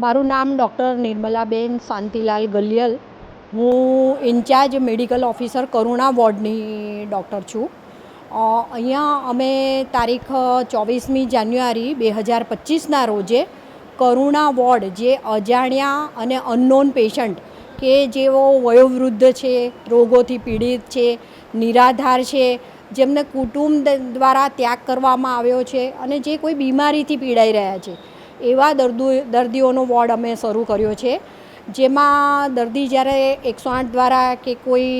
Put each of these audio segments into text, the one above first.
મારું નામ ડૉક્ટર નિર્મલાબેન શાંતિલાલ ગલિયલ. હું ઇન્ચાર્જ મેડિકલ ઓફિસર કરુણા વોર્ડની ડૉક્ટર છું. અહીંયા અમે તારીખ 24મી જાન્યુઆરી 2025ના રોજે કરુણા વોર્ડ, જે અજાણ્યા અને અનનોન પેશન્ટ કે જેઓ વયોવૃદ્ધ છે, રોગોથી પીડિત છે, નિરાધાર છે, જેમને કુટુંબ દ્વારા ત્યાગ કરવામાં આવ્યો છે અને જે કોઈ બીમારીથી પીડાઈ રહ્યા છે, એવા દર્દીઓનો વોર્ડ અમે શરૂ કર્યો છે. જેમાં દર્દી જ્યારે 108 દ્વારા કે કોઈ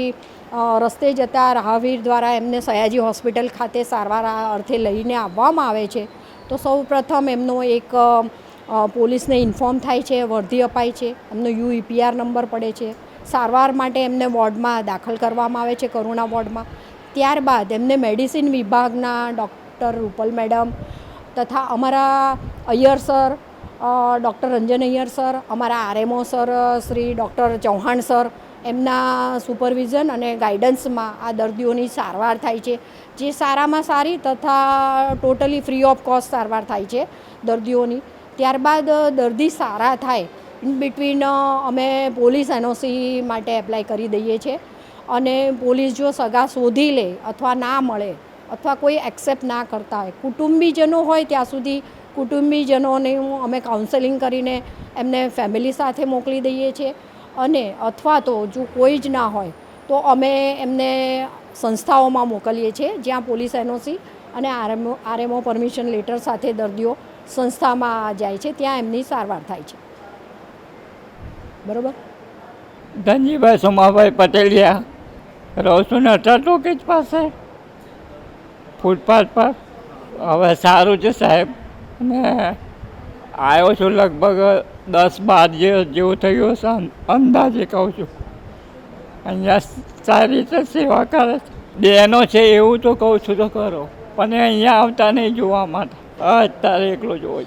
રસ્તે જતા રાહવીર દ્વારા એમને સયાજી હોસ્પિટલ ખાતે સારવાર અર્થે લઈને આવવામાં આવે છે, તો સૌપ્રથમ એમનો એક પોલીસને ઇન્ફોર્મ થાય છે, વર્ધી અપાય છે, એમનો UEPR નંબર પડે છે, સારવાર માટે એમને વોર્ડમાં દાખલ કરવામાં આવે છે, કરુણા વોર્ડમાં. ત્યારબાદ એમને મેડિસિન વિભાગના ડૉક્ટર રૂપલ મેડમ તથા અમારા Iyer sir, doctor Ranjan Iyer sir, અમારા RMO sir Shri doctor Chauhan sir, એમના સુપરવિઝન અને ગાઈડન્સમાં આ દર્દીઓની સારવાર થાય છે, જે સારામાં સારી તથા ટોટલી ફ્રી ઓફ કોસ્ટ સારવાર થાય છે દર્દીઓની. ત્યારબાદ દર્દી સારા થાય ઇન બિટવીન અમે પોલીસ NOC માટે એપ્લાય કરી દઈએ છીએ અને પોલીસ જો સગા શોધી લે અથવા ના મળે અથવા કોઈ એક્સેપ્ટ ના કરતા હોય, કુટુંબીજનો હોય ત્યાં સુધી કુટુંબીજનોને અમે કાઉન્સેલિંગ કરીને એમને ફેમિલી સાથે મોકલી દઈએ છીએ. અને અથવા તો જો કોઈ જ ના હોય તો અમે એમને સંસ્થાઓમાં મોકલીએ છીએ, જ્યાં પોલીસ NOC અને RMO પરમિશન લેટર સાથે દર્દીઓ સંસ્થામાં જાય છે, ત્યાં એમની સારવાર થાય છે. બરાબર. ધનજીભાઈ સોમાભાઈ પટેલિયા, રહું છું નટા ટોકીજ પાસે, ફૂટપાથ પર. હવે સારું છે સાહેબ, અને આવ્યો છું લગભગ 10-12 જેવું થયું હશે, અંદાજે કહું છું. અહીંયા સારી રીતે સેવા કરે છે. બહેનો છે એવું તો કહું છું તો કરો, પણ અહીંયા આવતા નહીં જોવા માટે. અત્યારે એકલો જોવો.